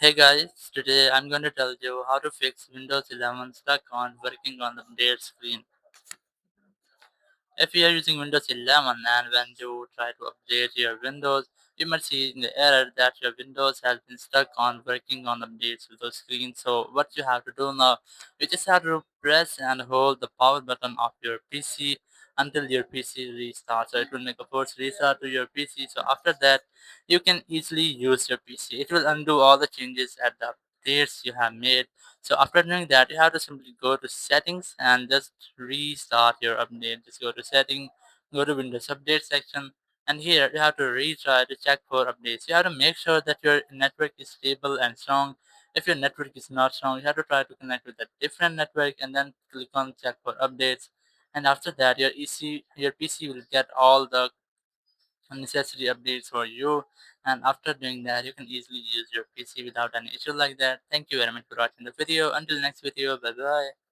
Hey guys, today I'm going to tell you how to fix Windows 11 stuck on working on the update screen. If you are using Windows 11 and when you try to update your Windows, you might see in the error that your Windows has been stuck on working on updates with the screen. So what you have to do now, you just have to press and hold the power button of your PC until your PC restarts. So it will make a force restart to your PC. So after that, you can easily use your PC. It will undo all the changes at the updates you have made. So after doing that, you have to simply go to settings and just restart your update. Just go to setting, go to Windows Update section, and here you have to retry to check for updates. You have to make sure that your network is stable and strong. If your network is not strong, you have to try to connect with a different network and then click on check for updates. And after that, your PC will get all the necessary updates for you. And after doing that, you can easily use your PC without any issue like that. Thank you very much for watching the video. Until next video, bye bye.